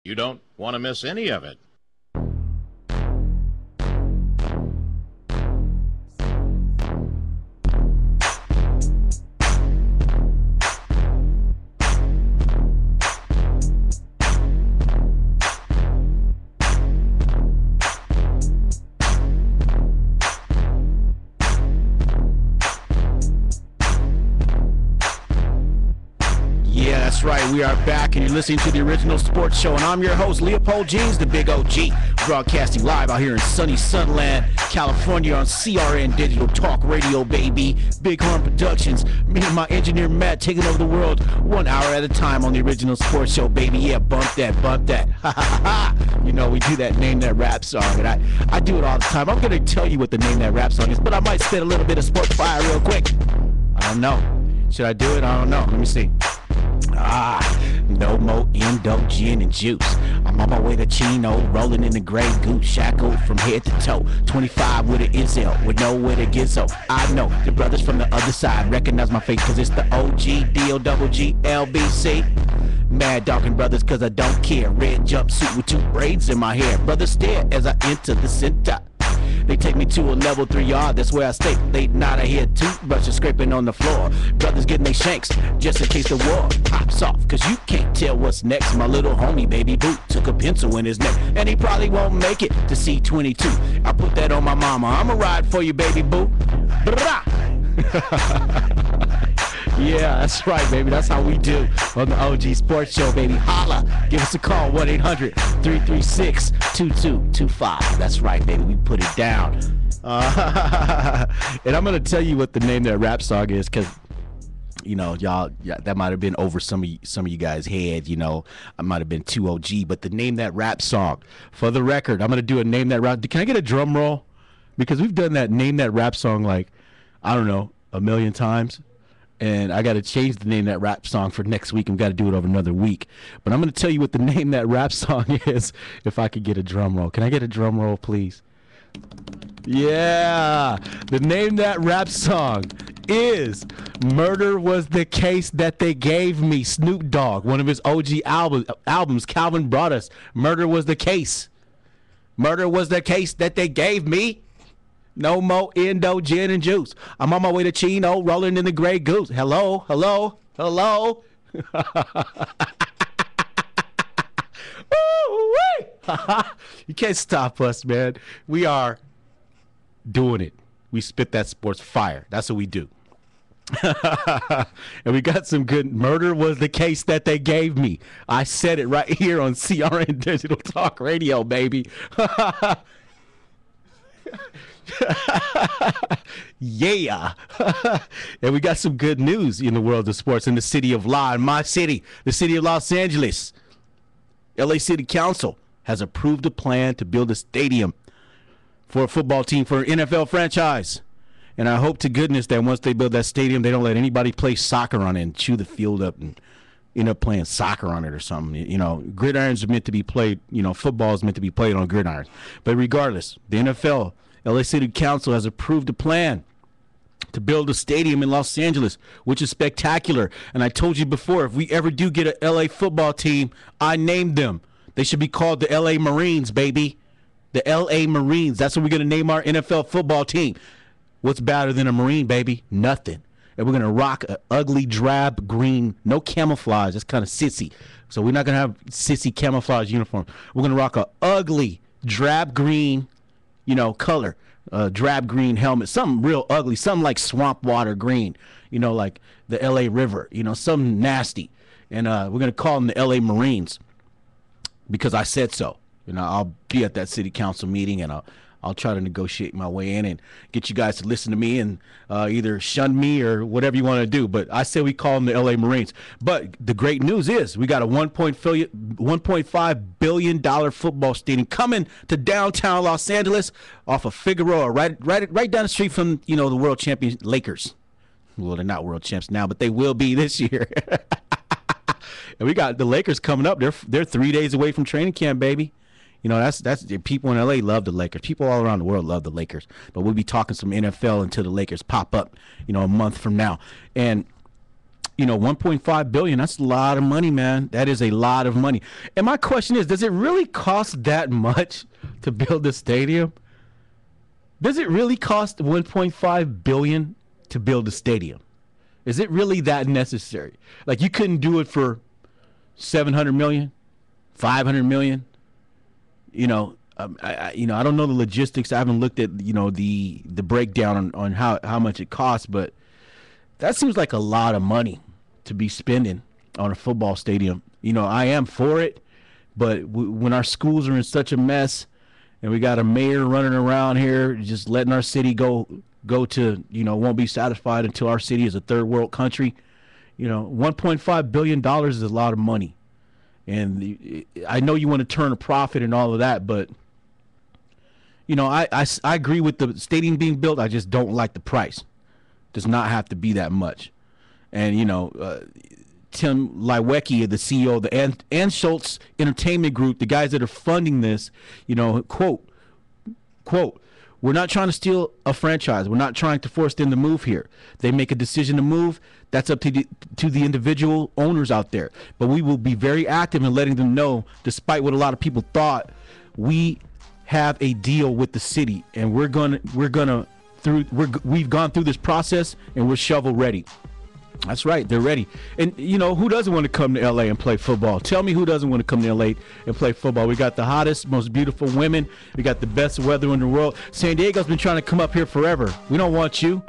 You don't want to miss any of it. That's right, we are back, and you're listening to the Original Sports Show, and I'm your host, Leopold Jeans, the Big OG, broadcasting live out here in sunny Sunland, California on CRN Digital Talk Radio, baby. Big Horn Productions, me and my engineer, Matt, taking over the world 1 hour at a time on the Original Sports Show, baby. Yeah, bump that, ha ha ha. You know, we do that Name That Rap song, and I do it all the time. I'm going to tell you what the Name That Rap song is, but I might spit a little bit of sports fire real quick. I don't know. Should I do it? I don't know. Let me see. No more endo, gin, and juice. I'm on my way to Chino, rolling in the gray goose, shackled from head to toe. 25 with an Izzo, with nowhere to get so. I know the brothers from the other side recognize my face, cause it's the OG, D-O-double-G, LBC. Mad Dogging Brothers, cause I don't care. Red jumpsuit with 2 braids in my hair. Brothers stare as I enter the center. They take me to a level 3 yard, that's where I stay. Late night I hear toothbrushes scraping on the floor. Brothers getting their shanks, just in case the war pops off. Cause you can't tell what's next. My little homie, Baby Boot, took a pencil in his neck, and he probably won't make it to C22. I put that on my mama, I'ma ride for you, Baby Boot. Yeah, that's right, baby. That's how we do on the OG Sports Show, baby. Holla. Give us a call, 1-800-336-2225. That's right, baby. We put it down. And I'm going to tell you what the Name That Rap song is, because, you know, y'all, that might have been over some of you guys' heads. You know, I might have been too OG, but the Name That Rap song, for the record, I'm going to do a Name That Rap. Can I get a drum roll? Because we've done that Name That Rap song, like, I don't know, a million times. And I got to change the Name That Rap song for next week. I've got to do it over another week. But I'm going to tell you what the Name That Rap song is if I could get a drum roll. Can I get a drum roll, please? Yeah. The Name That Rap song is Murder Was the Case That They Gave Me. Snoop Dogg, one of his OG albums, Calvin brought us. Murder Was the Case. Murder was the case that they gave me. No more endo, gin, and juice. I'm on my way to Chino, rolling in the gray goose. Hello, hello, hello. You can't stop us, man. We are doing it. We spit that sports fire. That's what we do. And we got some good. Murder was the case that they gave me. I said it right here on CRN Digital Talk Radio, baby. Yeah. And we got some good news in the world of sports in the city of my city, the city of Los Angeles. LA City Council has approved a plan to build a stadium for a football team, for an NFL franchise. And I hope to goodness that once they build that stadium, they don't let anybody play soccer on it and chew the field up and end up playing soccer on it or something. You know, gridirons are meant to be played, you know, football is meant to be played on gridirons. But regardless, the NFL, LA City Council has approved a plan to build a stadium in Los Angeles, which is spectacular. And I told you before, if we ever do get an LA football team, I named them. They should be called the LA Marines, baby. The LA Marines. That's what we're going to name our NFL football team. What's better than a Marine, baby? Nothing. And we're going to rock an ugly drab green, no camouflage. That's kind of sissy. So we're not going to have sissy camouflage uniform. We're going to rock an ugly drab green, you know, color, drab green helmet, something real ugly, something like swamp water green, you know, like the LA River, you know, something nasty. And we're going to call them the LA Marines because I said so. You know, I'll be at that city council meeting, and I'll try to negotiate my way in and get you guys to listen to me and either shun me or whatever you want to do. But I say we call them the LA Marines. But the great news is we got a $1.5 billion football stadium coming to downtown Los Angeles off of Figueroa, right down the street from, you know, the world champion Lakers. Well, they're not world champs now, but they will be this year. And we got the Lakers coming up. They're 3 days away from training camp, baby. You know, that's people in LA love the Lakers. People all around the world love the Lakers. But we'll be talking some NFL until the Lakers pop up, you know, a month from now. And 1.5 billion, that's a lot of money, man. That is a lot of money. And my question is, does it really cost that much to build a stadium? Does it really cost 1.5 billion to build a stadium? Is it really that necessary? Like, you couldn't do it for 700 million, 500 million? I don't know the logistics. I haven't looked at, the breakdown on how much it costs, but that seems like a lot of money to be spending on a football stadium. I am for it, but when our schools are in such a mess and we got a mayor running around here just letting our city go to, won't be satisfied until our city is a third world country, $1.5 billion is a lot of money. And I know you want to turn a profit and all of that, but, I agree with the stadium being built. I just don't like the price. Does not have to be that much. And, Tim Liwecki, the CEO of the Anschutz Entertainment Group, the guys that are funding this, quote, "We're not trying to steal a franchise. We're not trying to force them to move here. They make a decision to move. That's up to the individual owners out there. But we will be very active in letting them know, despite what a lot of people thought, we have a deal with the city, and we've gone through this process, and we're shovel ready." That's right, they're ready. And who doesn't want to come to LA and play football? Tell me who doesn't want to come to LA and play football. We got the hottest, most beautiful women. We got the best weather in the world. San Diego's been trying to come up here forever. We don't want you.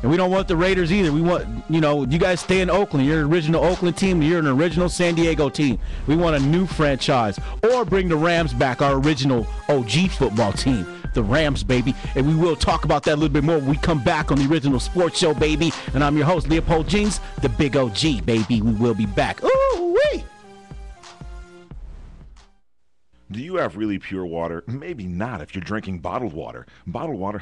And we don't want the Raiders either. We want, you guys stay in Oakland. You're an original Oakland team. You're an original San Diego team. We want a new franchise. Or bring the Rams back, our original OG football team. The Rams, baby. And we will talk about that a little bit more when we come back on the Original Sports Show, baby. And I'm your host, Leopold Jeans, the Big OG, baby. We will be back. Ooh-wee! Do you have really pure water? Maybe not if you're drinking bottled water. Bottled water